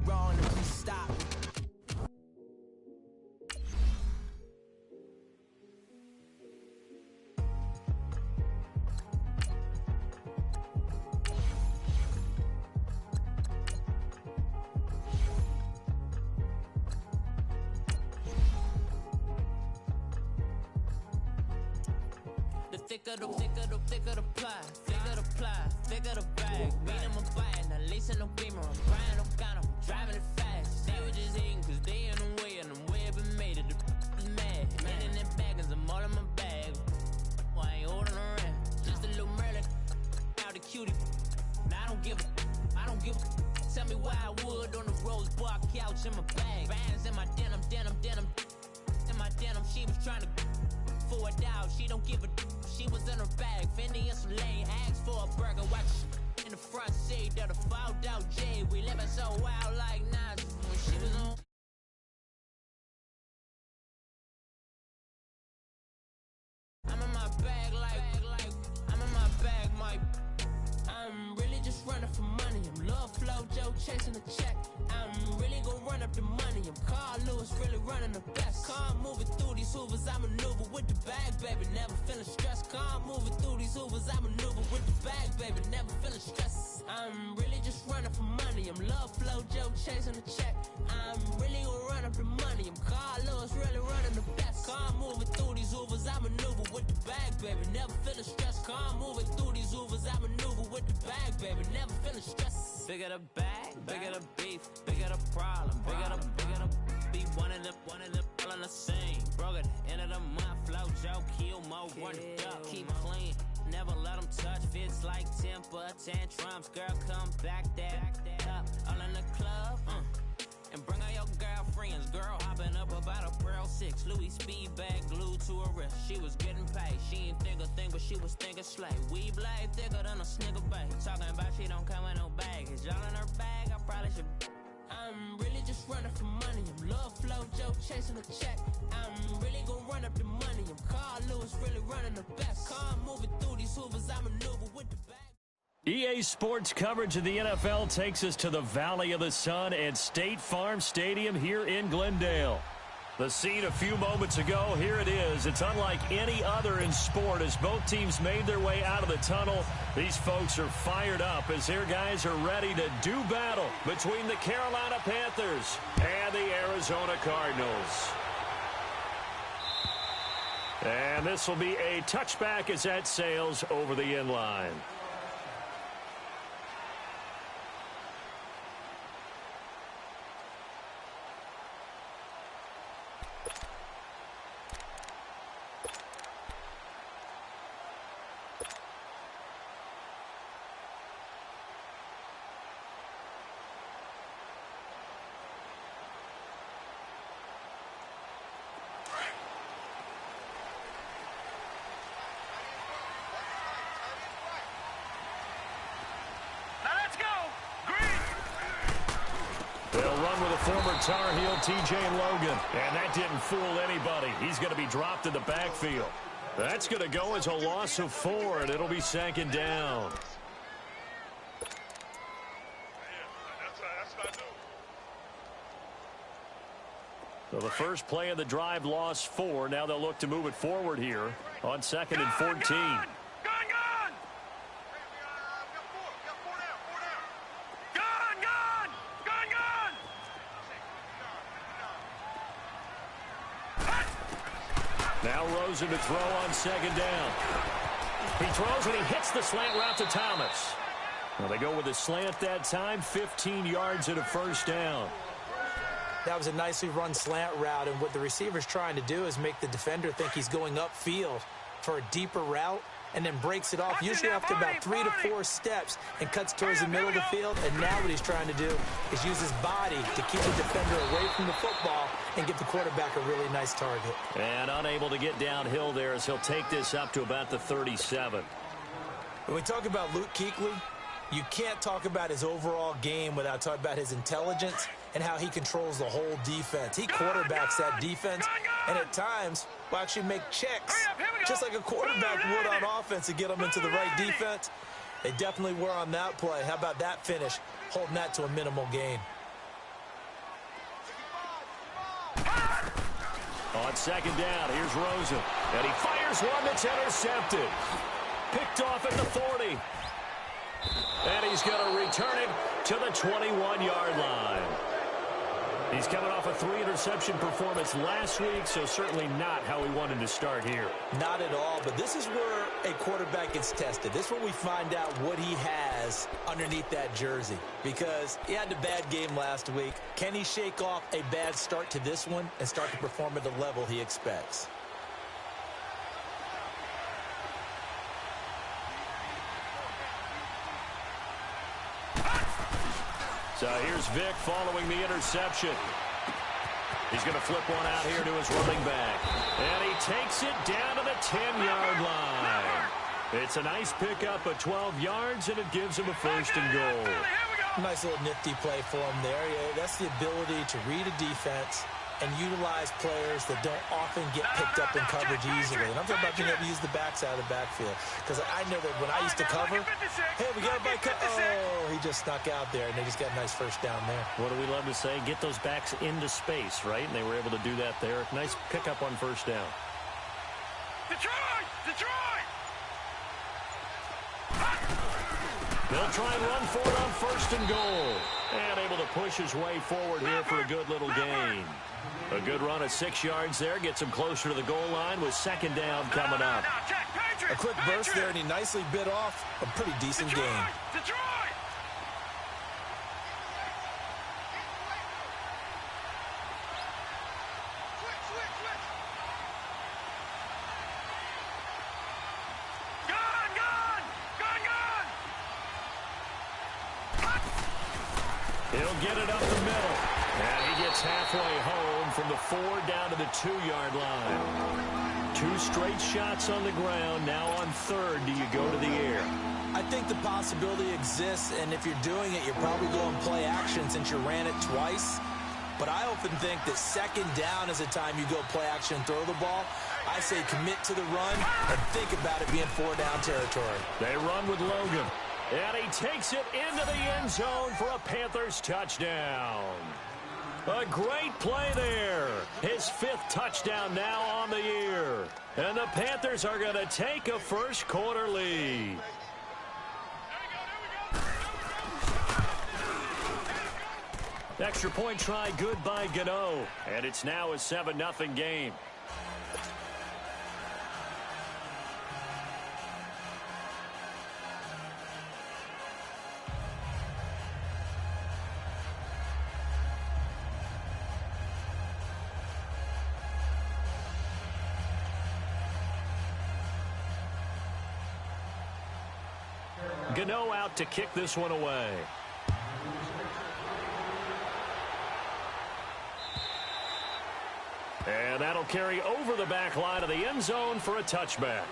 wrong, then please stop. Thicker the pie, thicker the bag. Beat them a bite, at least in the beamer. I'm buying them kind of, driving it fast. They were just eating cause they in the way, and the way I've been made it. The is mad. Man in that bag, cause I'm all in my bag. Well, I ain't holding around. Just a little Merlin, out the cutie. Now I don't give a. Tell me why I would on the rose bar couch in my bag. Bands in my denim. In my denim, she was trying to for a doubt. She don't give a. She was in her bag, Fendi and some lane, asked for a burger, watch in the front seat of the fouled out J. We living so wild like Nas when she was on. I'm in my bag like I'm in my bag, Mike. I'm really just running for money. I'm love flow, Joe chasing the check. I'm really gonna run up the money. I'm Carl Lewis, really running the best. Car moving through these hoovers, I maneuver with the bag, baby. Never feeling stressed. Car moving through these hoovers, I maneuver with the bag, baby. Never feeling stressed. I'm really just running for money. I'm love flow, Joe chasing the check. I'm really gonna run up the money. I'm Carl Lewis, really running the best. Car moving through these hoovers, I maneuver with the bag, baby. Never feeling stressed. Car moving through these hoovers, I maneuver with the bag, baby. Never feeling stressed. Bigger the bag, bigger the beef, bigger the problem, bigger the be one in the all in the same. Broke at the end of the month, flow Joe, kill mo, run it up, keep clean. Never let them touch, fits like temper tantrums. Girl, come back that up, all in the club, and bring all your girlfriends. Girl hopping up about a Pearl 6, Louis speed bag glued to her wrist. She was getting paid, she ain't think a thing, but she was thinking slay. We blade thicker than a snicker bag. Talking about she don't come with no baggage. Y'all in her bag, I probably should. I'm really just running for money. I'm love flow, Joe chasing a check. I'm really gonna run up the money. I'm Carl Lewis, really running the best. Car moving through these hoovers, I maneuver with the bag. EA Sports coverage of the NFL takes us to the Valley of the Sun at State Farm Stadium here in Glendale. The scene a few moments ago, here it is. It's unlike any other in sport as both teams made their way out of the tunnel. These folks are fired up as their guys are ready to do battle between the Carolina Panthers and the Arizona Cardinals. And this will be a touchback as that sails over the inline. They'll run with a former Tar Heel, TJ Logan. And that didn't fool anybody. He's going to be dropped in the backfield. That's going to go as a loss of 4, and it'll be second down. So the first play of the drive lost 4. Now they'll look to move it forward here on 2nd and 14. Now Rosen to throw on 2nd down. He throws and he hits the slant route to Thomas. Well, they go with a slant that time, 15 yards and a first down. That was a nicely run slant route, and what the receiver's trying to do is make the defender think he's going upfield for a deeper route and then breaks it off, usually after about 3 to 4 steps, and cuts towards the middle of the field. And now what he's trying to do is use his body to keep the defender away from the football and get the quarterback a really nice target. And unable to get downhill there as he'll take this up to about the 37. When we talk about Luke Kuechly, you can't talk about his overall game without talking about his intelligence and how he controls the whole defense. He quarterbacks that defense, and at times will actually make checks, just like a quarterback would on offense to get them into the right defense. They definitely were on that play. How about that finish, holding that to a minimal gain? On second down, here's Rosen. And he fires one that's intercepted. Picked off at the 40. And he's going to return it to the 21-yard line. He's coming off a 3-interception performance last week, so certainly not how he wanted to start here. Not at all, but this is where a quarterback gets tested. This is where we find out what he has underneath that jersey, because he had a bad game last week. Can he shake off a bad start to this one and start to perform at the level he expects? So here's Vic following the interception. He's going to flip one out here to his running back. And he takes it down to the 10-yard line. It's a nice pickup of 12 yards, and it gives him a first and goal. Nice little nifty play for him there. Yeah, that's the ability to read a defense and utilize players that don't often get picked up in coverage easily. And I'm talking about being able to use the backs out of the backfield. Because I know that when I used to cover, hey, we got a bike. Oh, he just snuck out there, and they just got a nice first down there. What do we love to say? Get those backs into space, right? And they were able to do that there. Nice pickup on first down. Detroit! Detroit! They'll try and run for it on first and goal. And able to push his way forward here for a good little gain. A good run of 6 yards there. Gets him closer to the goal line with second down coming up. A quick burst there, and he nicely bit off a pretty decent gain. Detroit! He'll get it up the middle. And he gets halfway home from the 4 down to the 2-yard line. 2 straight shots on the ground. Now on third, do you go to the air? I think the possibility exists, and if you're doing it, you're probably going play action since you ran it twice. But I often think that second down is a time you go play action and throw the ball. I say commit to the run and think about it being 4-down territory. They run with Logan. And he takes it into the end zone for a Panthers touchdown. A great play there. His 5th touchdown now on the year. And the Panthers are going to take a first quarter lead. Extra point try good by Gano. And it's now a 7-0 game. Gano out to kick this one away. And that'll carry over the back line of the end zone for a touchback.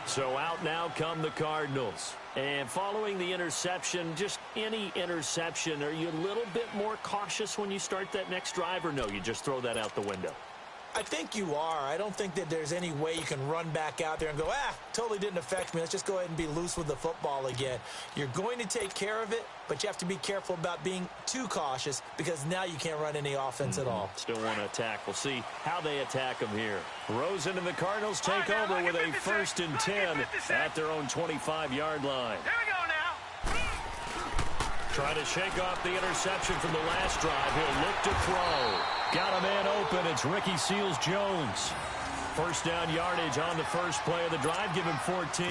So out now come the Cardinals. And following the interception, just any interception, are you a little bit more cautious when you start that next drive, or no, you just throw that out the window? I think you are. I don't think that there's any way you can run back out there and go, totally didn't affect me. Let's just go ahead and be loose with the football again. You're going to take care of it, but you have to be careful about being too cautious because now you can't run any offense at all. Still want to attack. We'll see how they attack them here. Rosen and the Cardinals take over with a 1st and 10 at their own 25-yard line. Here we go now. Trying to shake off the interception from the last drive. He'll look to throw. Got a man open. It's Ricky Seals-Jones. First down yardage on the first play of the drive. Give him 14.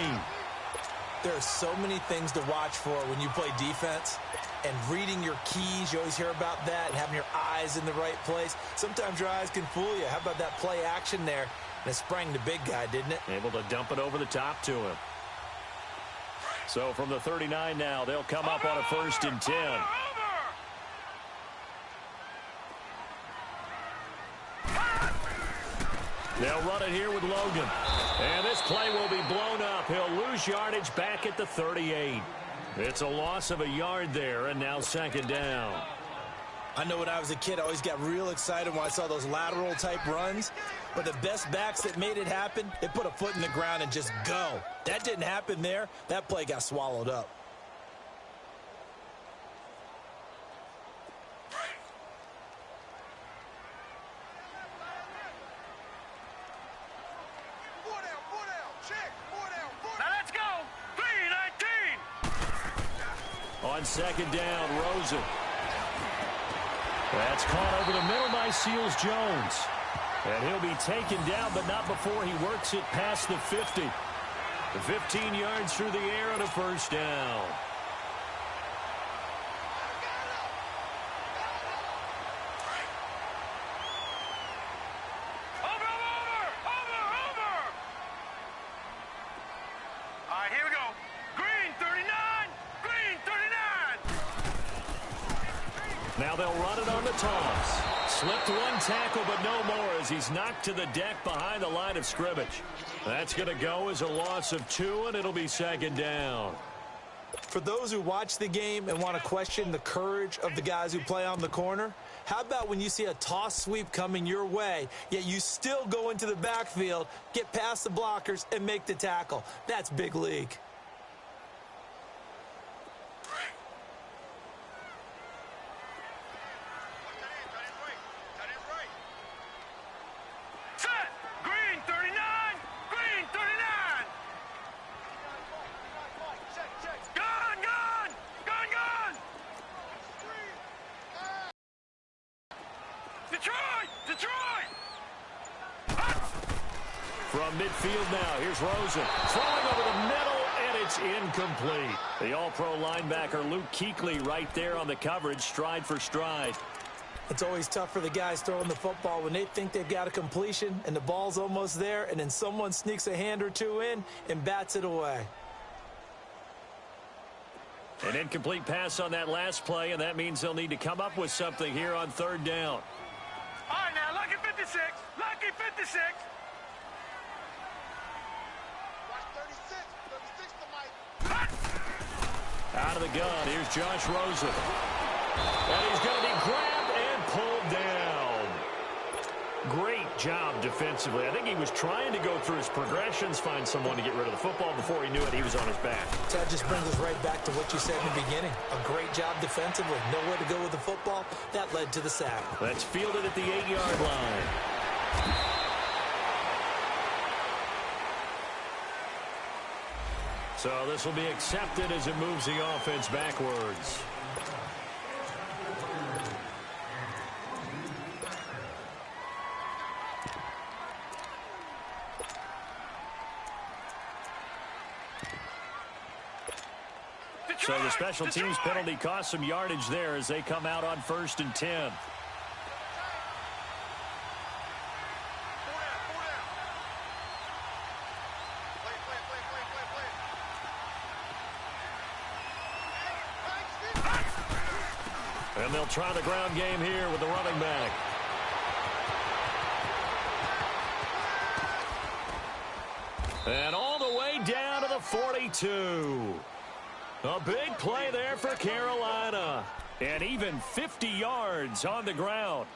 There are so many things to watch for when you play defense. And reading your keys, you always hear about that. And having your eyes in the right place. Sometimes your eyes can fool you. How about that play action there? And it sprang the big guy, didn't it? Able to dump it over the top to him. So from the 39 now, they'll come up on a 1st and 10. They'll run it here with Logan. And this play will be blown up. He'll lose yardage back at the 38. It's a loss of a yard there, and now second down. I know when I was a kid, I always got real excited when I saw those lateral-type runs. But the best backs that made it happen, they put a foot in the ground and just go. That didn't happen there. That play got swallowed up. On second down, Rosen. That's caught over the middle by Seals-Jones. And he'll be taken down, but not before he works it past the 50. The 15 yards through the air and a first down. Now they'll run it on the toss. Slipped one tackle, but no more as he's knocked to the deck behind the line of scrimmage. That's going to go as a loss of 2, and it'll be second down. For those who watch the game and want to question the courage of the guys who play on the corner, how about when you see a toss sweep coming your way, yet you still go into the backfield, get past the blockers, and make the tackle? That's big league. From midfield now, here's Rosen. Throwing over the middle, and it's incomplete. The all-pro linebacker Luke Kuechly right there on the coverage, stride for stride. It's always tough for the guys throwing the football when they think they've got a completion and the ball's almost there, and then someone sneaks a hand or two in and bats it away. An incomplete pass on that last play, and that means they'll need to come up with something here on third down. All right, now, lucky 56. Lucky 56. Out of the gun, here's Josh Rosen. And he's going to be grabbed and pulled down. Great job defensively. I think he was trying to go through his progressions, find someone to get rid of the football. Before he knew it, he was on his back. That just brings us right back to what you said in the beginning. A great job defensively. Nowhere to go with the football. That led to the sack. That's fielded at the 8-yard line. So this will be accepted as it moves the offense backwards. So the special teams penalty cost some yardage there as they come out on 1st and 10. And they'll try the ground game here with the running back. And all the way down to the 42. A big play there for Carolina. And even 50 yards on the ground.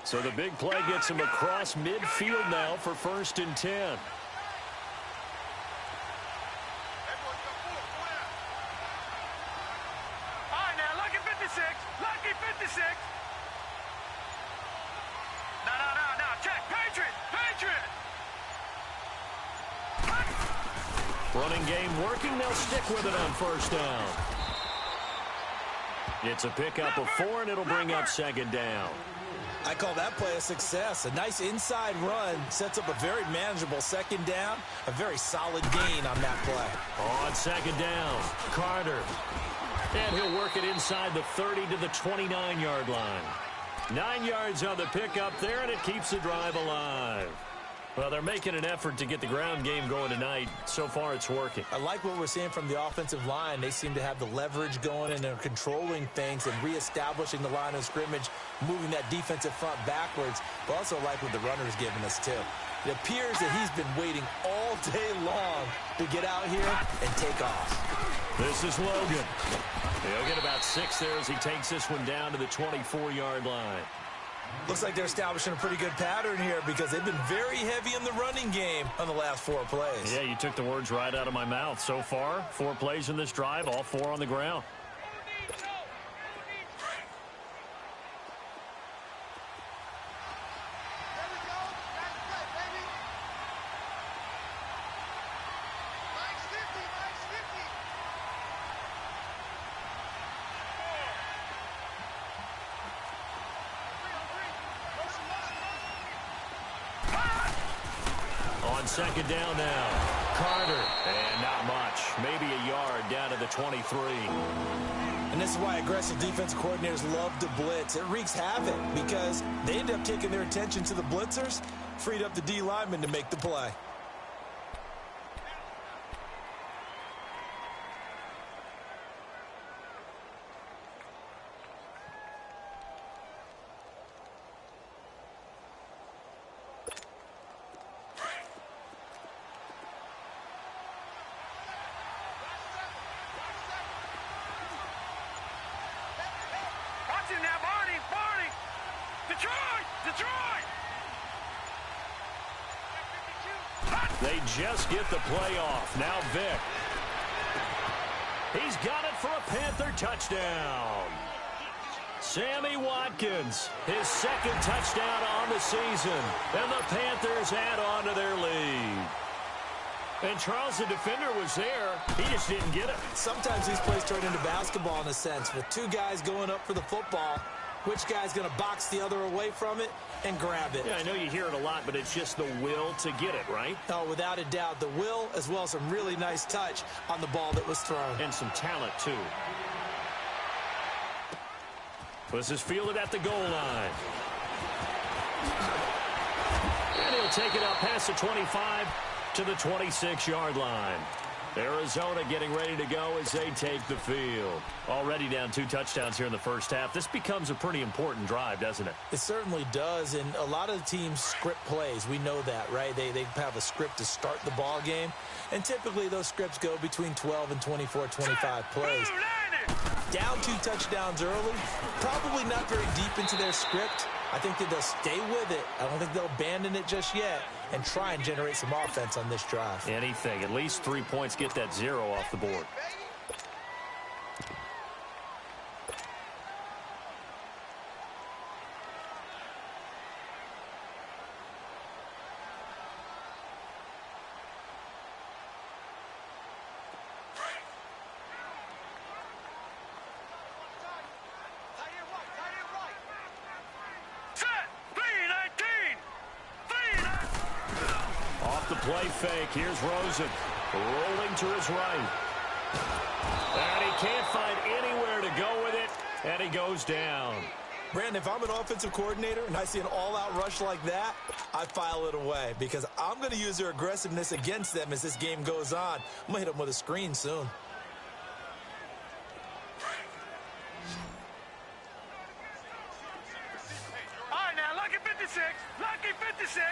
So the big play gets him across midfield now for 1st and 10. All right, now, lucky 56. Lucky 56. No. Check. Patriot. Running game working. They'll stick with it on 1st down. It's a pickup of 4, and it'll bring up 2nd down. I call that play a success. A nice inside run sets up a very manageable 2nd down. A very solid gain on that play. On 2nd down, Carter. And he'll work it inside the 30 to the 29-yard line. 9 yards on the pickup there, and it keeps the drive alive. Well, they're making an effort to get the ground game going tonight. So far, it's working. I like what we're seeing from the offensive line. They seem to have the leverage going, and they're controlling things and reestablishing the line of scrimmage, moving that defensive front backwards. But also like what the runner's giving us, too. It appears that he's been waiting all day long to get out here and take off. This is Logan. He'll get about 6 there as he takes this one down to the 24-yard line. Looks like they're establishing a pretty good pattern here because they've been very heavy in the running game on the last 4 plays. Yeah, you took the words right out of my mouth. So far, 4 plays in this drive, all 4 on the ground. On second down now. Carter. And not much. Maybe a yard down to the 23. And this is why aggressive defensive coordinators love to blitz. It wreaks havoc because they end up taking their attention to the blitzers, freed up the D lineman to make the play. Now, Barney! Detroit! They just get the play off. Now Vick. He's got it for a Panther touchdown. Sammy Watkins, his second touchdown on the season. And the Panthers add on to their lead. And Charles, the defender, was there. He just didn't get it. Sometimes these plays turn into basketball in a sense. With two guys going up for the football, which guy's going to box the other away from it and grab it? Yeah, I know you hear it a lot, but it's just the will to get it, right? Oh, without a doubt. The will, as well as some really nice touch on the ball that was thrown. And some talent, too. This is fielded at the goal line. And he'll take it up past the 25 to the 26-yard line. Arizona getting ready to go as they take the field. Already down 2 touchdowns here in the first half. This becomes a pretty important drive, doesn't it? It certainly does, and a lot of the teams script plays. We know that, right? They have a script to start the ball game, and typically those scripts go between 12 and 24, 25 plays. Down 2 touchdowns early, probably not very deep into their script. I think that they'll stay with it. I don't think they'll abandon it just yet and try and generate some offense on this drive. Anything. At least 3 points, get that 0 off the board. Play fake. Here's Rosen rolling to his right. And he can't find anywhere to go with it, and he goes down. Brandon, if I'm an offensive coordinator and I see an all-out rush like that, I file it away because I'm going to use their aggressiveness against them as this game goes on. I'm going to hit them with a screen soon. All right, now, lucky 56. Lucky 56.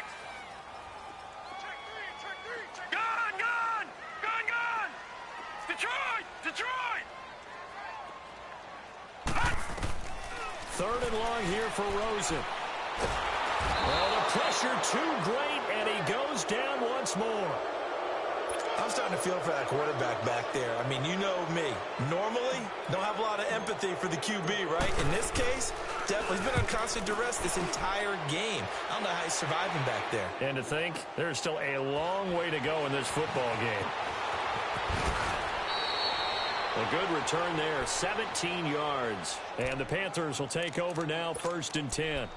Gone! Detroit! Third and long here for Rosen. Well, the pressure too great, and he goes down once more. I'm starting to feel for that quarterback back there. I mean, you know me. Normally, don't have a lot of empathy for the QB, right? In this case, definitely. He's been on constant duress this entire game. I don't know how he's surviving back there. And to think, there's still a long way to go in this football game. A good return there, 17 yards. And the Panthers will take over now, 1st and 10.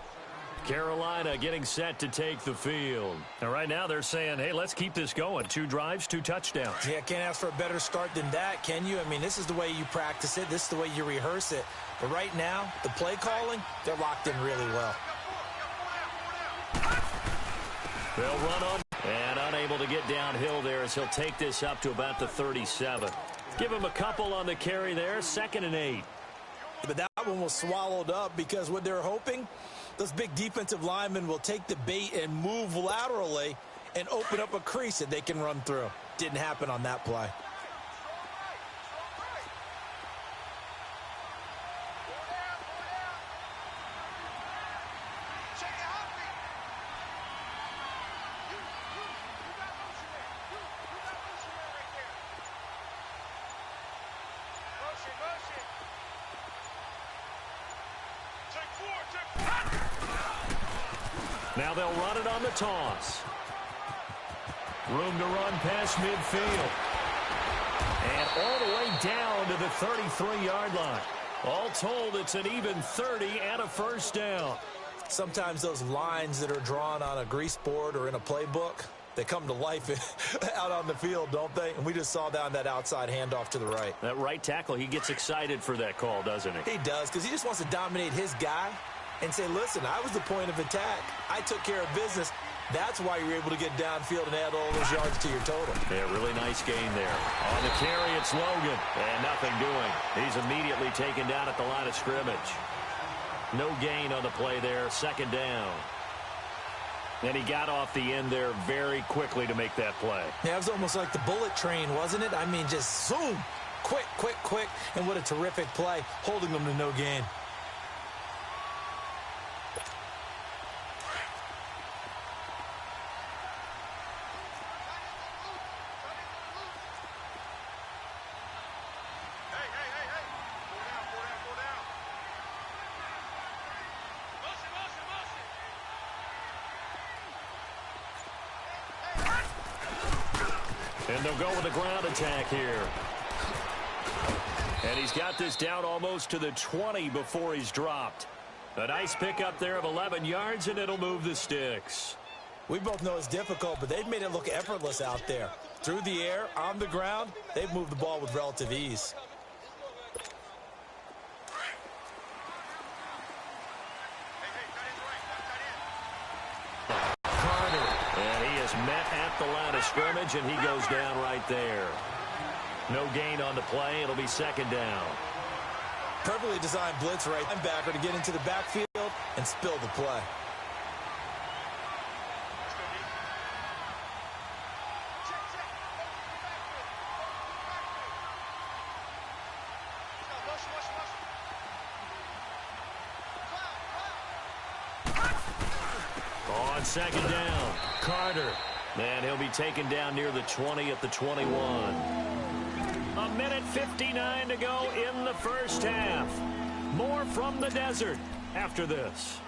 Carolina getting set to take the field. And right now they're saying, hey, let's keep this going. 2 drives, 2 touchdowns. Yeah, can't ask for a better start than that, can you? I mean, this is the way you practice it. This is the way you rehearse it. But right now, the play calling, they're locked in really well. They'll run on and unable to get downhill there as he'll take this up to about the 37. Give him a couple on the carry there, 2nd and 8. But that one was swallowed up because what they're hoping, those big defensive linemen will take the bait and move laterally and open up a crease that they can run through. Didn't happen on that play. Now they'll run it on the toss. Room to run past midfield. And all the way down to the 33-yard line. All told, it's an even 30 and a 1st down. Sometimes those lines that are drawn on a grease board or in a playbook, They come to life out on the field, don't they? And we just saw that on that outside handoff to the right. That right tackle, he gets excited for that call, doesn't he? He does, because he just wants to dominate his guy and say, listen, I was the point of attack. I took care of business. That's why you're able to get downfield and add all those yards to your total. Yeah, really nice gain there. On the carry, it's Logan. And nothing doing. He's immediately taken down at the line of scrimmage. No gain on the play there. Second down. And he got off the end there very quickly to make that play. Yeah, it was almost like the bullet train, wasn't it? I mean, just zoom. Quick, quick, quick. And what a terrific play, holding them to no gain. And they'll go with a ground attack here. And he's got this down almost to the 20 before he's dropped. A nice pickup there of 11 yards, and it'll move the sticks. We both know it's difficult, but they've made it look effortless out there. Through the air, on the ground, they've moved the ball with relative ease. Met at the line of scrimmage, and he goes down right there. No gain on the play. It'll be second down. Perfectly designed blitz right linebacker to get into the backfield and spill the play. On second down, Carter. And he'll be taken down near the 20 at the 21. A minute 59 to go in the first half. More from the desert after this.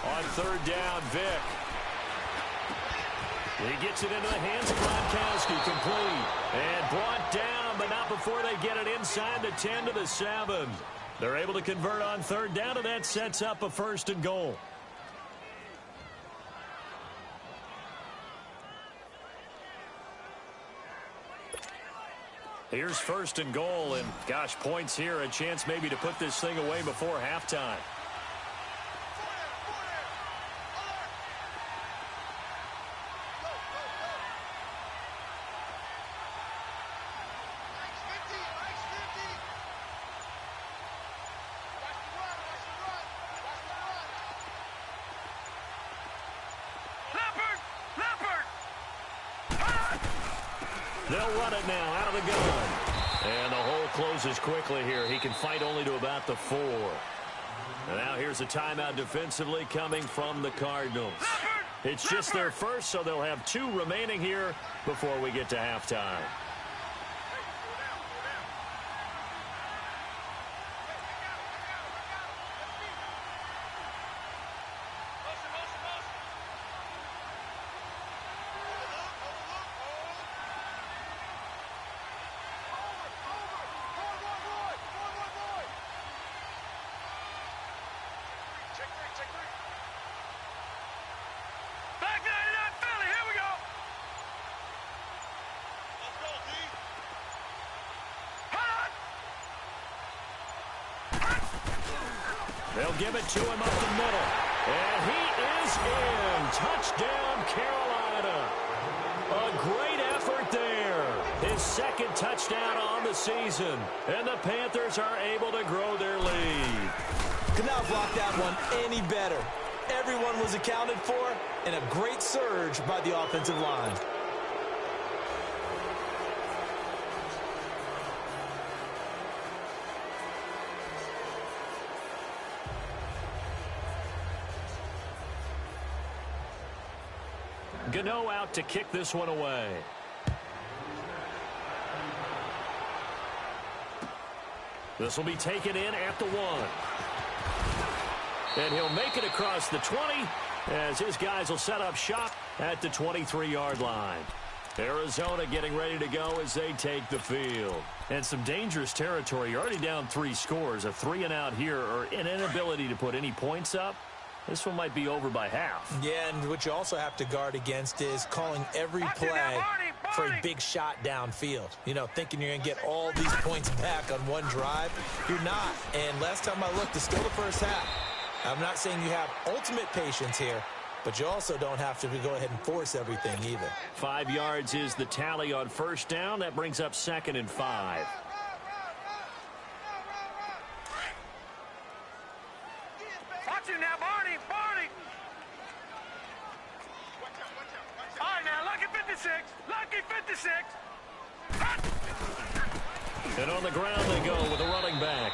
On third down, Vick. He gets it into the hands of Gronkowski, complete. And brought down, but not before they get it inside the 10 to the 7. They're able to convert on third down, and that sets up a first and goal. Here's first and goal, and gosh, points here, a chance maybe to put this thing away before halftime. They'll run it now out of the gun. And the hole closes quickly here. He can fight only to about the 4. And now here's a timeout defensively coming from the Cardinals. It's just their first, so they'll have 2 remaining here before we get to halftime. They'll give it to him up the middle. And he is in. Touchdown, Carolina. A great effort there. His second touchdown on the season. And the Panthers are able to grow their lead. Could not block that one any better. Everyone was accounted for, and a great surge by the offensive line. Gano out to kick this one away. This will be taken in at the 1. And he'll make it across the 20 as his guys will set up shop at the 23-yard line. Arizona getting ready to go as they take the field. And some dangerous territory. You're already down 3 scores. A 3-and-out here or an inability to put any points up. This one might be over by half. Yeah, and what you also have to guard against is calling every play for a big shot downfield. You know, thinking you're going to get all these points back on one drive. You're not. And last time I looked, it's still the first half. I'm not saying you have ultimate patience here, but you also don't have to go ahead and force everything either. 5 yards is the tally on first down. That brings up 2nd and 5. Watch it now, Barney, Barney. All right, now, lucky 56, lucky 56. And on the ground they go with a running back.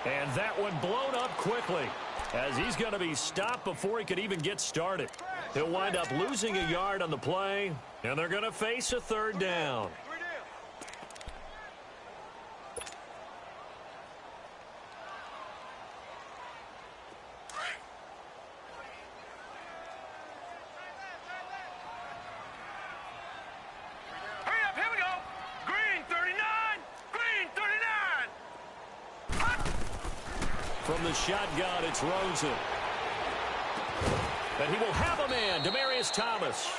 And that one blown up quickly, as he's going to be stopped before he could even get started. He'll wind up losing a yard on the play, and they're going to face a 3rd down. Hurry up, here we go. Green 39, green 39. From the shotgun, it's Rosen. And he will have a man, Demaryius Thomas.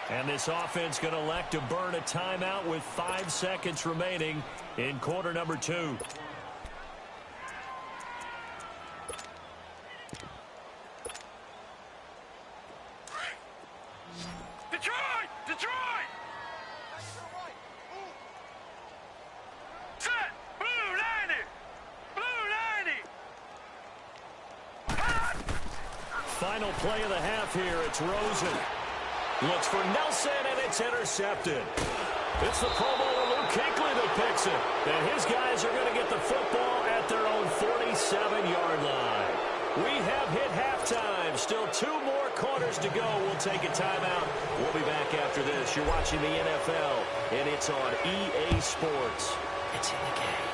And this offense going to elect to burn a timeout with 5 seconds remaining in quarter number 2. Detroit, Detroit. Set, blue 90, blue 90. Final play of the half here. It's Rosen. Looks for Nelson, and it's intercepted. It's the Pro Bowler Luke Kuechly that picks it. And his guys are going to get the football at their own 47-yard line. We have hit halftime. Still 2 more quarters to go. We'll take a timeout. We'll be back after this. You're watching the NFL, and it's on EA Sports. It's in the game.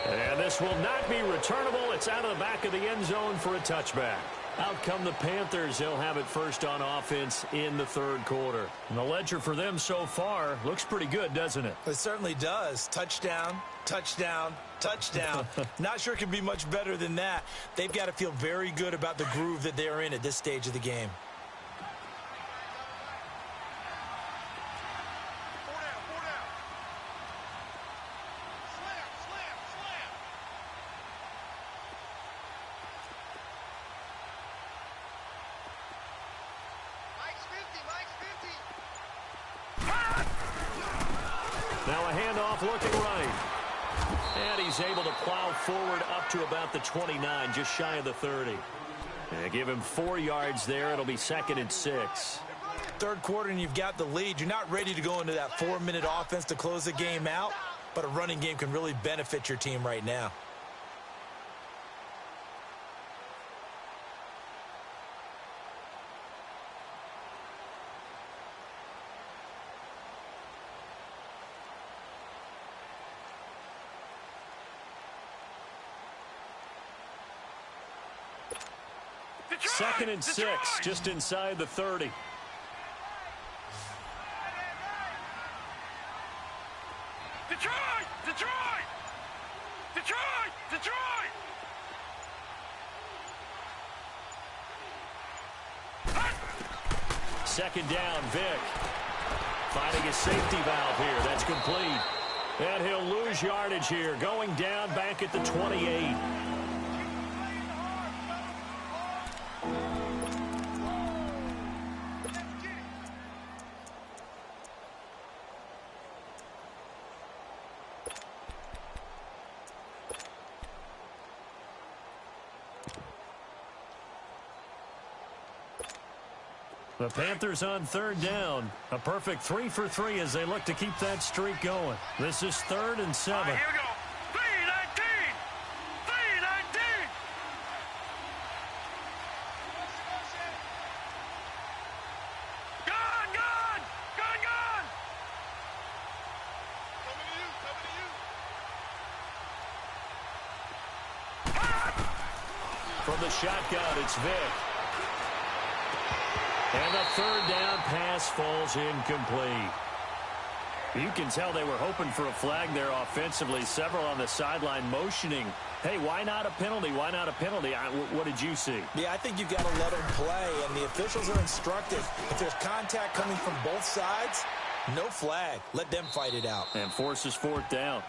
And this will not be returnable. It's out of the back of the end zone for a touchback. Out come the Panthers. They'll have it first on offense in the 3rd quarter. And the ledger for them so far looks pretty good, doesn't it? It certainly does. Touchdown, touchdown, touchdown. Not sure it can be much better than that. They've got to feel very good about the groove that they're in at this stage of the game. Now a handoff looking right. And he's able to plow forward up to about the 29, just shy of the 30. And give him 4 yards there. It'll be 2nd and 6. 3rd quarter and you've got the lead. You're not ready to go into that 4-minute offense to close the game out, but a running game can really benefit your team right now. Detroit, 2nd and 6, Detroit. just inside the 30. Detroit, Detroit, Detroit, Detroit. 2nd down, Vick. Finding a safety valve here. That's complete. And he'll lose yardage here. Going down back at the 28. The Panthers on 3rd down. A perfect 3 for 3 as they look to keep that streak going. This is 3rd and 7. All right, here we go. 319, 319. Gone, gone, gone, gone. From the shotgun, it's Vick. And the third down pass falls incomplete. You can tell they were hoping for a flag there offensively. Several on the sideline motioning, hey, why not a penalty? Why not a penalty? What did you see? Yeah, I think you've got to let them play, and the officials are instructed. If there's contact coming from both sides, no flag. Let them fight it out. And forces fourth down.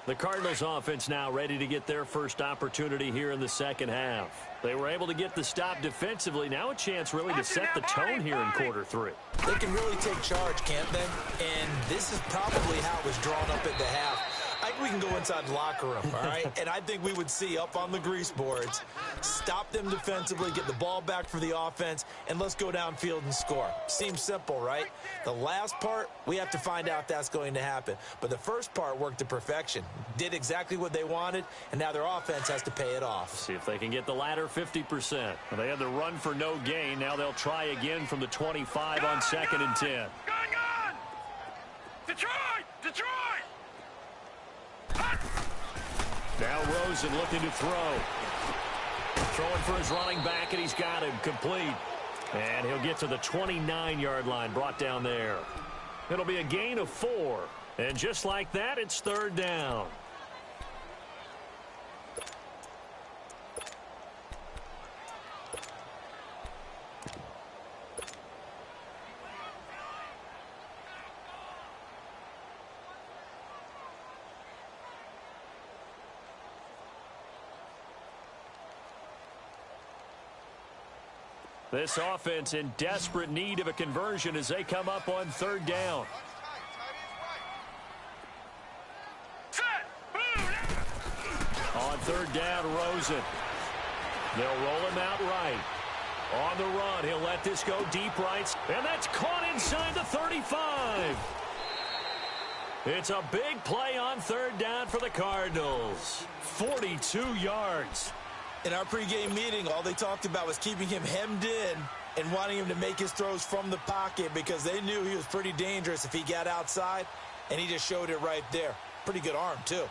The Cardinals offense now ready to get their first opportunity here in the second half. They were able to get the stop defensively. Now a chance really to set the tone here in quarter three. They can really take charge, can't they? And this is probably how it was drawn up at the half. I think we can go inside the locker room, all right? And I think we would see up on the grease boards, stop them defensively, get the ball back for the offense, and let's go downfield and score. Seems simple, right? The last part, we have to find out if that's going to happen. But the first part worked to perfection. Did exactly what they wanted, and now their offense has to pay it off. See if they can get the latter 50%. Well, they had the run for no gain. Now they'll try again from the 25 on 2nd and 10. Gun! Detroit! Detroit! Now Rosen looking to throw. Throwing for his running back, and he's got him complete. And he'll get to the 29-yard line, brought down there. It'll be a gain of 4. And just like that, it's third down. This offense in desperate need of a conversion as they come up on third down. On third down, Rosen. They'll roll him out right. On the run, he'll let this go deep right. And that's caught inside the 35. It's a big play on third down for the Cardinals. 42 yards. In our pregame meeting, all they talked about was keeping him hemmed in and wanting him to make his throws from the pocket because they knew he was pretty dangerous if he got outside, and he just showed it right there. Pretty good arm, too.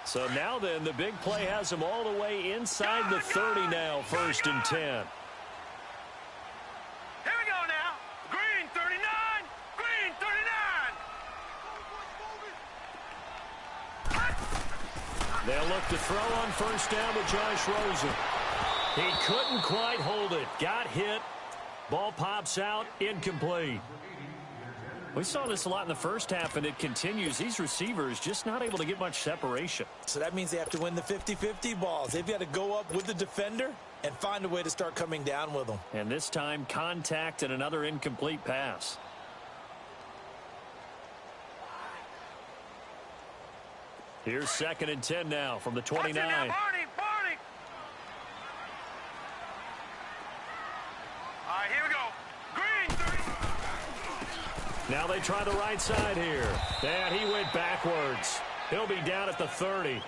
So now then, the big play has him all the way inside the 30 now, 1st and 10. Here we go now. Green 39. Green 39. They'll look to throw on first down with Josh Rosen. He couldn't quite hold it. Got hit. Ball pops out. Incomplete. We saw this a lot in the first half, and it continues. These receivers just not able to get much separation. So that means they have to win the 50-50 balls. They've got to go up with the defender and find a way to start coming down with them. And this time, contact and another incomplete pass. Here's 2nd and 10 now from the 29. Now, Barney. All right, here we go. Green 30. Now they try the right side here. And he went backwards. He'll be down at the 30.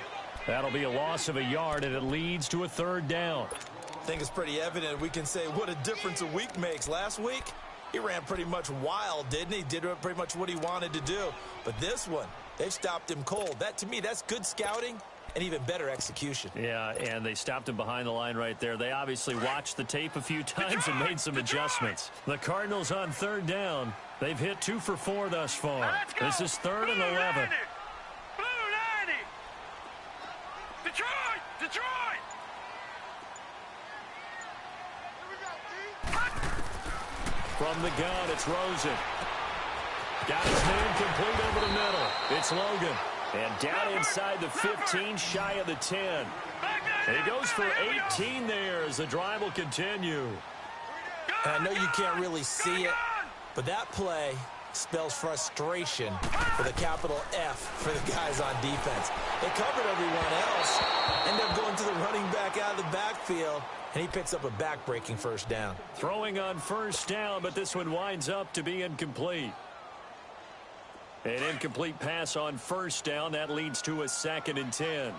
That'll be a loss of a yard, and it leads to a third down. I think it's pretty evident. We can say what a difference a week makes. Last week, he ran pretty much wild, didn't he? Did pretty much what he wanted to do. But this one, they've stopped him cold. That, to me, that's good scouting and even better execution. Yeah, and they stopped him behind the line right there. They obviously watched the tape a few times and made some adjustments. The Cardinals on third down. They've hit 2 for 4 thus far. This is 3rd and 11. Blue 90. Detroit. Detroit. From the gun, it's Rosen. Got his man complete over the middle. It's Logan. And down inside the 15, shy of the 10. And he goes for 18 there as the drive will continue. And I know you can't really see it, but that play spells frustration with a capital F for the guys on defense. They covered everyone else, end up going to the running back out of the backfield, and he picks up a back-breaking first down. Throwing on first down, but this one winds up to be incomplete. An incomplete pass on first down. That leads to a 2nd and 10.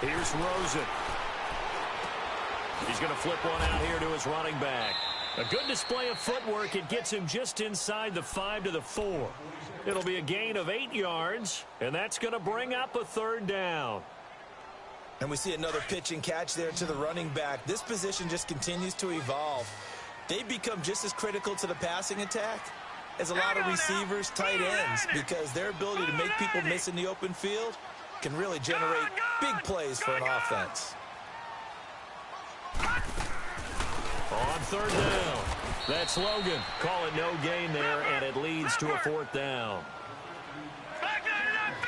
Here's Rosen. He's going to flip one out here to his running back. A good display of footwork. It gets him just inside the 5 to the 4. It'll be a gain of 8 yards, and that's going to bring up a 3rd down. And we see another pitch and catch there to the running back. This position just continues to evolve. They become just as critical to the passing attack as a lot of receivers, tight ends, because their ability to make people miss in the open field can really generate big plays for an offense. On 3rd down, that's Logan. Call it no gain there, and it leads to a 4th down.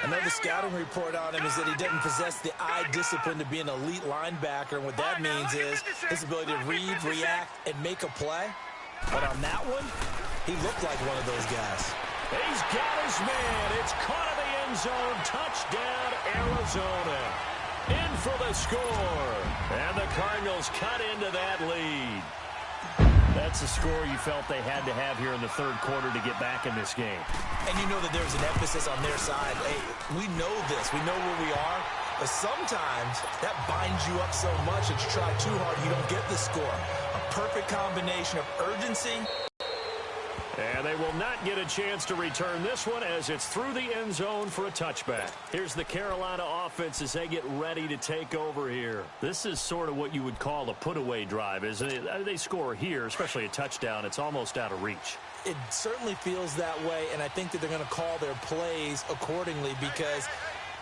Another scouting report on him is that he doesn't possess the eye discipline to be an elite linebacker, and what that means is his ability to read, react, and make a play. But on that one, he looked like one of those guys. He's got his man. It's caught in the end zone. Touchdown, Arizona. In for the score. And the Cardinals cut into that lead. That's a score you felt they had to have here in the 3rd quarter to get back in this game. And you know that there's an emphasis on their side. Hey, we know this. We know where we are. But sometimes that binds you up so much that you try too hard, you don't get the score. A perfect combination of urgency. And they will not get a chance to return this one as it's through the end zone for a touchback. Here's the Carolina offense as they get ready to take over here. This is sort of what you would call a put-away drive, isn't it? They score here, especially a touchdown. It's almost out of reach. It certainly feels that way, and I think that they're going to call their plays accordingly because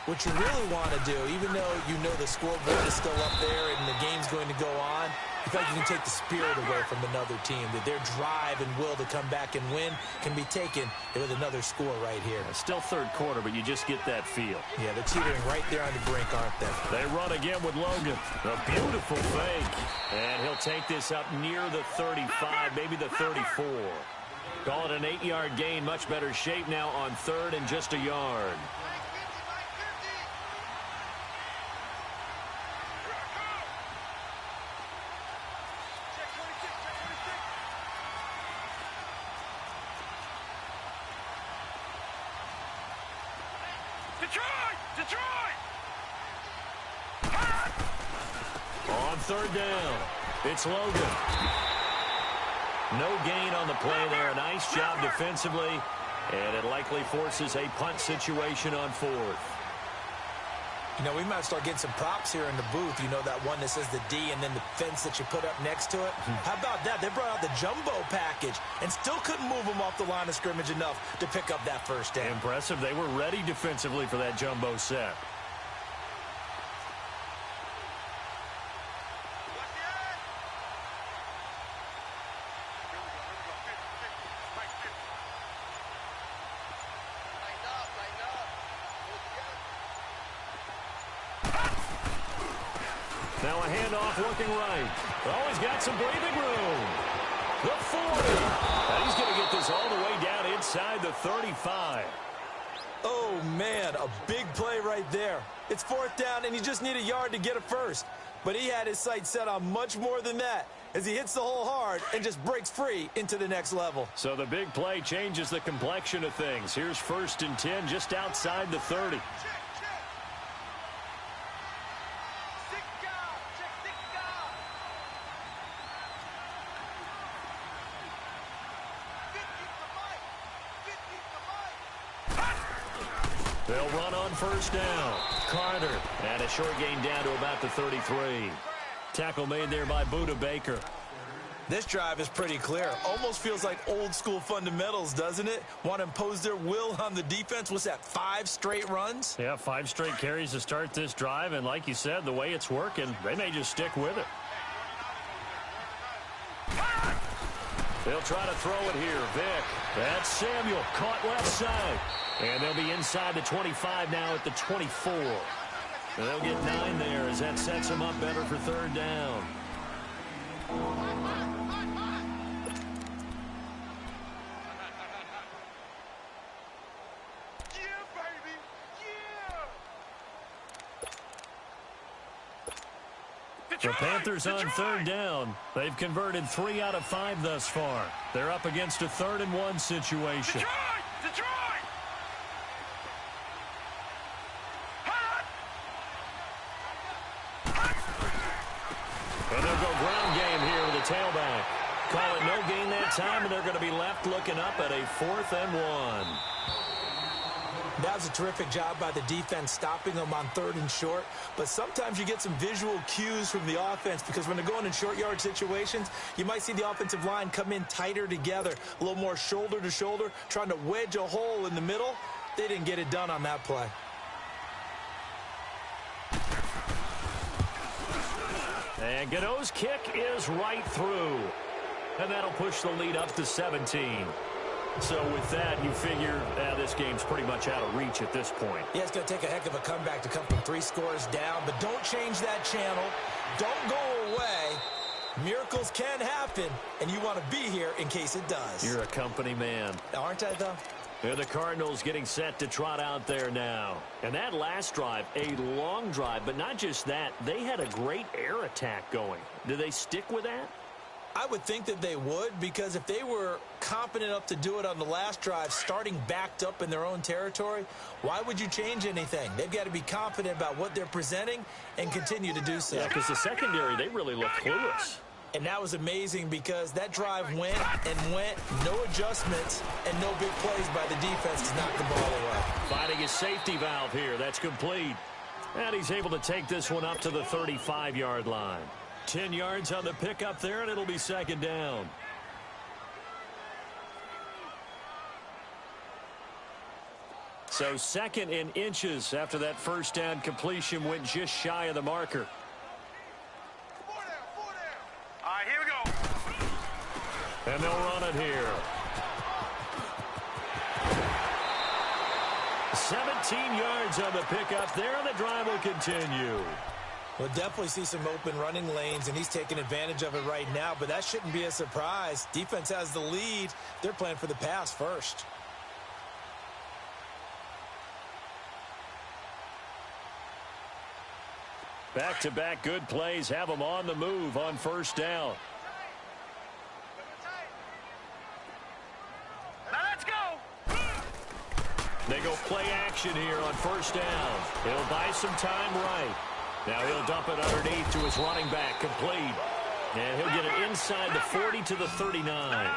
what you really want to do, even though you know the scoreboard is still up there and the game's going to go on, you feel like you can take the spirit away from another team, that their drive and will to come back and win can be taken with another score right here. It's still 3rd quarter, but you just get that feel. Yeah, they're teetering right there on the brink, aren't they? They run again with Logan. A beautiful fake. And he'll take this up near the 35, maybe the 34. Call it an 8-yard gain. Much better shape now on 3rd and just a yard. Detroit! On 3rd down, it's Logan. No gain on the play there. A nice job defensively, and it likely forces a punt situation on 4th. You know, we might start getting some props here in the booth. You know, that one that says the D and then the fence that you put up next to it. How about that? They brought out the jumbo package and still couldn't move them off the line of scrimmage enough to pick up that 1st down. Impressive. They were ready defensively for that jumbo set. Now a handoff working right. Oh, he's got some breathing room. The 40. And he's going to get this all the way down inside the 35. Oh, man, a big play right there. It's 4th down, and you just need a yard to get a 1st. But he had his sights set on much more than that as he hits the hole hard and just breaks free into the next level. So the big play changes the complexion of things. Here's 1st and 10 just outside the 30. They'll run on 1st down. Carter, and a short gain down to about the 33. Tackle made there by Budda Baker. This drive is pretty clear. Almost feels like old school fundamentals, doesn't it? Want to impose their will on the defense. What's that, 5 straight runs? Yeah, 5 straight carries to start this drive, and like you said, the way it's working, they may just stick with it. They'll try to throw it here. Vick. That's Samuel. Caught left side. And they'll be inside the 25 now at the 24. And they'll get 9 there as that sets them up better for 3rd down. Yeah, baby! Yeah! The Panthers on third down. They've converted 3 out of 5 thus far. They're up against a 3rd-and-1 situation. Detroit! And they'll go ground game here with the tailback. Call it no gain that time, and they're going to be left looking up at a 4th-and-1. That was a terrific job by the defense stopping them on 3rd and short. But sometimes you get some visual cues from the offense because when they're going in short yard situations, you might see the offensive line come in tighter together, a little more shoulder to shoulder, trying to wedge a hole in the middle. They didn't get it done on that play. And Godot's kick is right through. And that'll push the lead up to 17. So with that, you figure this game's pretty much out of reach at this point. Yeah, it's going to take a heck of a comeback to come from 3 scores down, but don't change that channel. Don't go away. Miracles can happen, and you want to be here in case it does. You're a company man. Aren't I, though? And the Cardinals getting set to trot out there now. And that last drive, a long drive, but not just that. They had a great air attack going. Do they stick with that? I would think that they would, because if they were competent enough to do it on the last drive, starting backed up in their own territory, why would you change anything? They've got to be confident about what they're presenting and continue to do so. Yeah, because the secondary, they really look clueless. And that was amazing because that drive went and went, no adjustments, and no big plays by the defense to knock the ball away. Finding his safety valve here. That's complete. And he's able to take this one up to the 35-yard line. 10 yards on the pickup there, and it'll be 2nd down. So 2nd in inches after that first down completion went just shy of the marker. All right, here we go. And they'll run it here. 17 yards on the pickup there, and the drive will continue. We'll definitely see some open running lanes, and he's taking advantage of it right now, but that shouldn't be a surprise. Defense has the lead. They're playing for the pass first. Back-to-back good plays have them on the move on first down. Now let's go. They go play action here on first down. He'll buy some time right. Now he'll dump it underneath to his running back, complete. And he'll get it inside the 40 to the 39.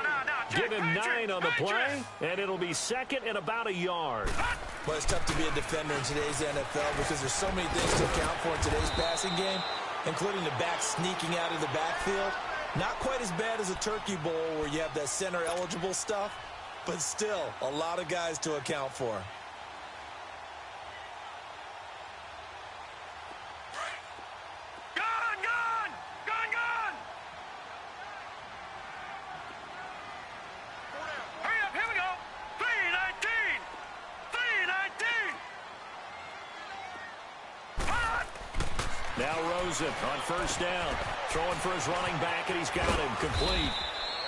Give him 9 on the play, and it'll be 2nd and about a yard. Well, it's tough to be a defender in today's NFL because there's so many things to account for in today's passing game, including the back sneaking out of the backfield. Not quite as bad as a turkey bowl where you have that center-eligible stuff, but still a lot of guys to account for. Now Rosen on first down. Throwing for his running back, and he's got him complete.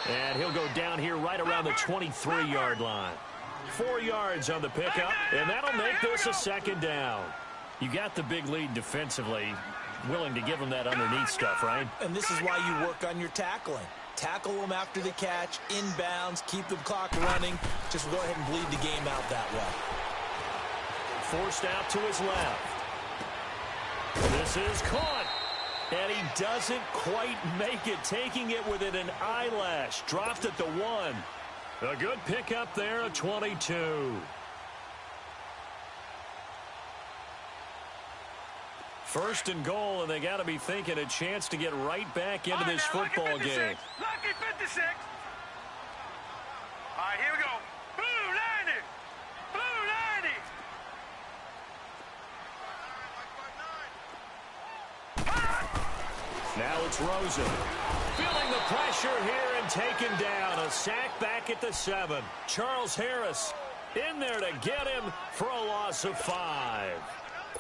And he'll go down here right around the 23-yard line. 4 yards on the pickup, and that'll make this a 2nd down. You got the big lead defensively. Willing to give him that underneath stuff, right? And this is why you work on your tackling. Tackle them after the catch, inbounds, keep the clock running. Just go ahead and bleed the game out that way. Forced out to his left. This is caught. And he doesn't quite make it, taking it within an eyelash. Dropped at the 1. A good pickup there, a 22. First and goal, and they got to be thinking a chance to get right back into this football game. Lucky 56. All right, here we go. Blue 90. Blue 90. Now it's Rosen. Feeling the pressure here and taken down. A sack back at the 7. Charles Harris in there to get him for a loss of 5.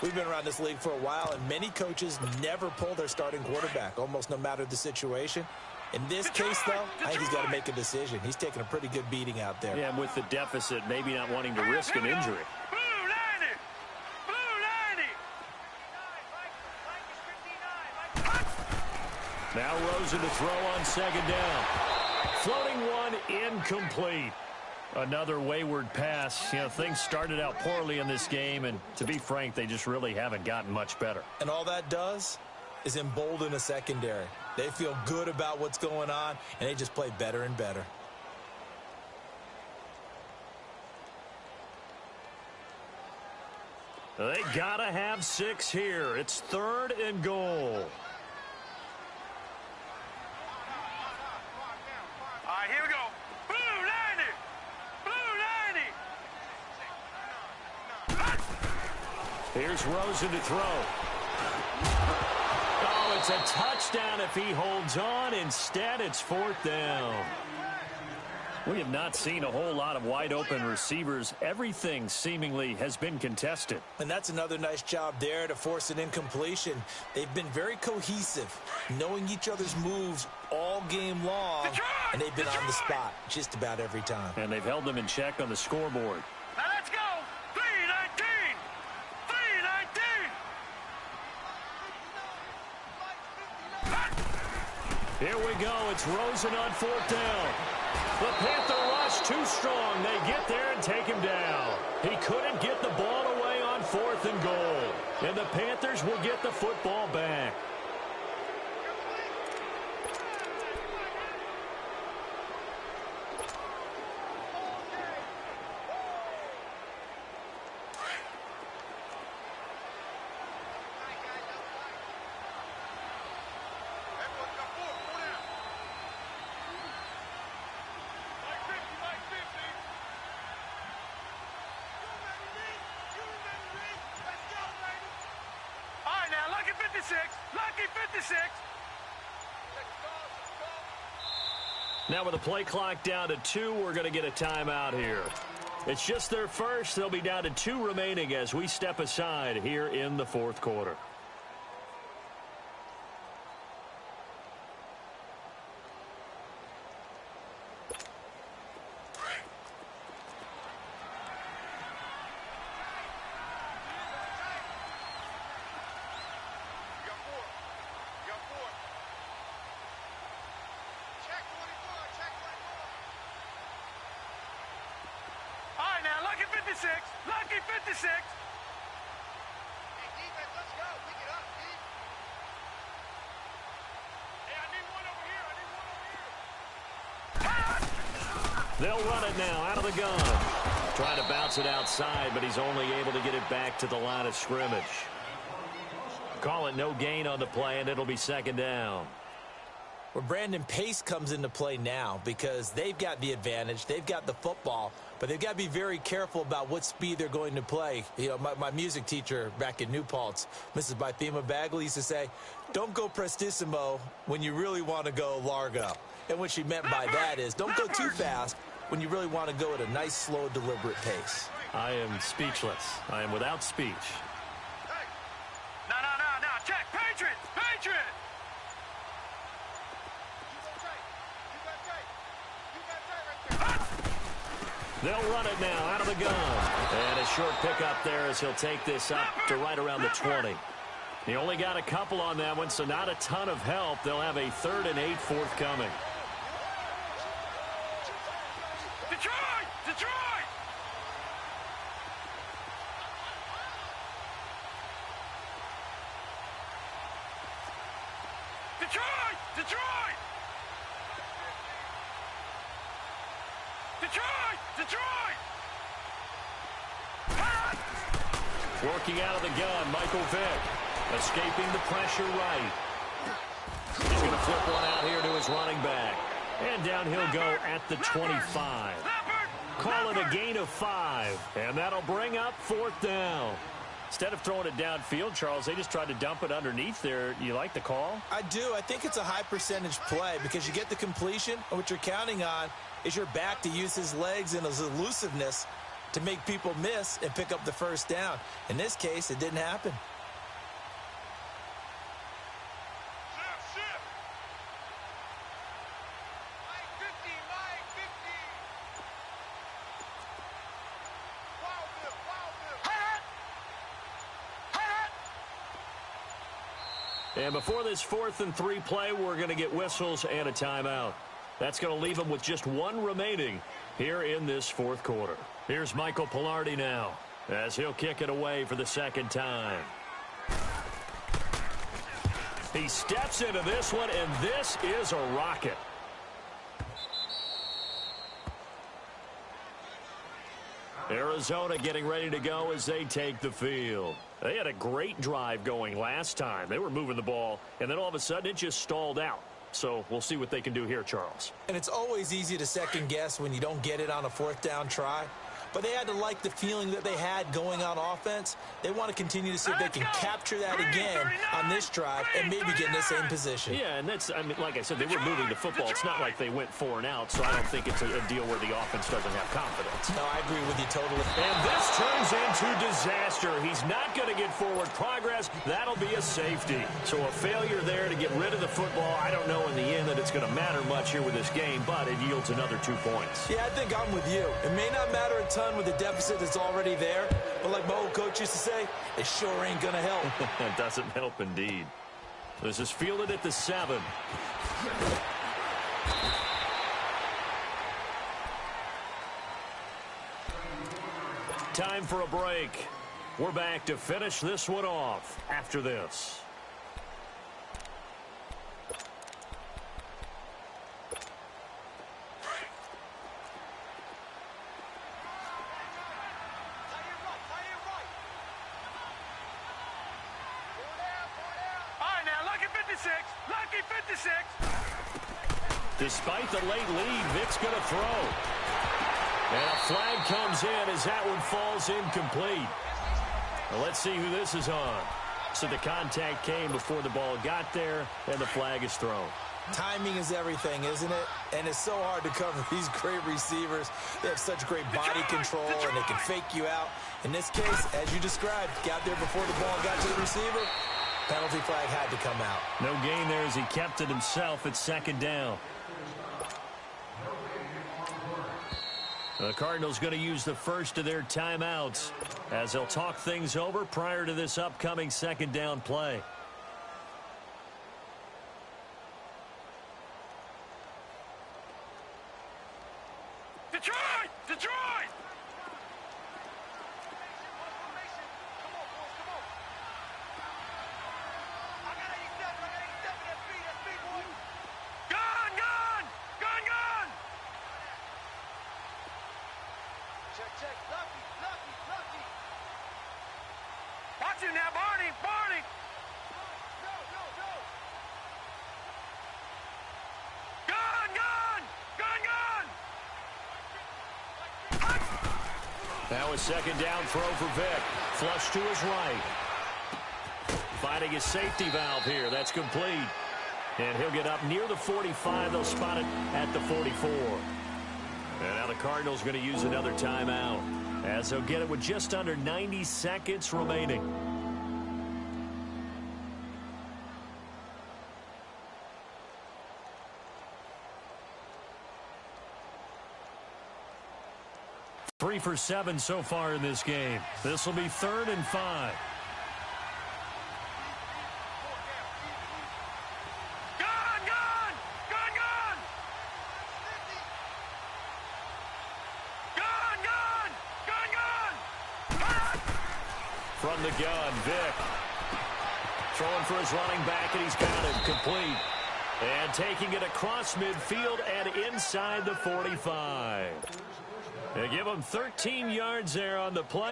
We've been around this league for a while, and many coaches never pull their starting quarterback, almost no matter the situation. In this case, though, I think he's got to make a decision. He's taking a pretty good beating out there. Yeah, and with the deficit, maybe not wanting to risk an injury. Blue 90. Blue 90. Now Rosen to throw on second down. Floating one, incomplete. Another wayward pass. You know, things started out poorly in this game, and to be frank, they just really haven't gotten much better. And all that does is embolden a secondary. They feel good about what's going on, and they just play better and better. They gotta have 6 here. It's 3rd and goal. All right, here we go. Blue 90. Blue 90. Here's Rosen to throw. Oh, it's a touchdown if he holds on. Instead, it's 4th down. We have not seen a whole lot of wide-open receivers. Everything seemingly has been contested. And that's another nice job there to force an incompletion. They've been very cohesive, knowing each other's moves all game long, and they've been on the spot just about every time. And they've held them in check on the scoreboard. Now let's go. 319. 319. Here we go. It's Rosen on 4th down. The Panther rush too strong. They get there and take him down. He couldn't get the ball away on 4th and goal. And the Panthers will get the football back. Lucky 56. Now with the play clock down to 2, we're going to get a timeout here. It's just their first. They'll be down to 2 remaining as we step aside here in the 4th quarter. Lucky 56. Hey, defense, let's go. Pick it up, Steve. Hey, I need one over here. They'll run it now out of the gun. Trying to bounce it outside, but he's only able to get it back to the line of scrimmage. Call it no gain on the play, and it'll be 2nd down. Well, Brandon, pace comes into play now because they've got the advantage. They've got the football, but they've got to be very careful about what speed they're going to play. You know, my music teacher back in New Paltz, Mrs. Bythema Bagley, used to say, don't go prestissimo when you really want to go largo. And what she meant by that is don't go too fast when you really want to go at a nice, slow, deliberate pace. I am speechless. I am without speech. Hey. No. Check. Patriots. They'll run it now out of the gun. And a short pickup there as he'll take this up to right around the 20. He only got a couple on that one, so not a ton of help. They'll have a 3rd and 8 forthcoming. Detroit! Working out of the gun, Michael Vick. Escaping the pressure right. He's going to flip one out here to his running back. And down he'll go at the 25. Call it a gain of 5. And that'll bring up 4th down. Instead of throwing it downfield, Charles, they just tried to dump it underneath there. You like the call? I do. I think it's a high percentage play because you get the completion, and what you're counting on is your back to use his legs and his elusiveness to make people miss and pick up the 1st down. In this case, it didn't happen. And before this 4th and 3 play, we're going to get whistles and a timeout. That's going to leave them with just one remaining here in this 4th quarter. Here's Michael Pilardi now as he'll kick it away for the 2nd time. He steps into this one, and this is a rocket. Arizona getting ready to go as they take the field. They had a great drive going last time. They were moving the ball, and then all of a sudden it just stalled out. So we'll see what they can do here, Charles. And it's always easy to second guess when you don't get it on a 4th down try. But they had to like the feeling that they had going on offense. They want to continue to see if they can capture that again on this drive and maybe get in the same position. Yeah, and that's, I mean, like I said, they were moving the football. It's not like they went 4 and out, so I don't think it's a deal where the offense doesn't have confidence. No, I agree with you totally. And this turns into disaster. He's not going to get forward progress. That'll be a safety. So a failure there to get rid of the football. I don't know in the end that it's going to matter much here with this game, but it yields another 2 points. Yeah, I think I'm with you. It may not matter a ton with the deficit that's already there, but like my old coach used to say, it sure ain't going to help. It doesn't help indeed. This is fielded at the 7. Time for a break. We're back to finish this one off after this. Lucky 56. Despite the late lead, Vic's going to throw. And a flag comes in as that one falls incomplete. Well, let's see who this is on. So the contact came before the ball got there, and the flag is thrown. Timing is everything, isn't it? And it's so hard to cover these great receivers. They have such great body control, and they can fake you out. In this case, as you described, got there before the ball got to the receiver. Penalty flag had to come out. No gain there as he kept it himself at 2nd down. The Cardinals going to use the first of their timeouts as they'll talk things over prior to this upcoming 2nd down play. Detroit! Detroit! Watch him now, Barney! Barney! Gun! Gun! Gun! Gun! Now a 2nd down throw for Vic. Flush to his right. Finding his safety valve here. That's complete. And he'll get up near the 45. They'll spot it at the 44. And now the Cardinals going to use another timeout as they'll get it with just under 90 seconds remaining. Three for 7 so far in this game. This will be 3rd and 5. From the gun, Vic. Throwing for his running back, and he's got it complete. And taking it across midfield and inside the 45. They give him 13 yards there on the play.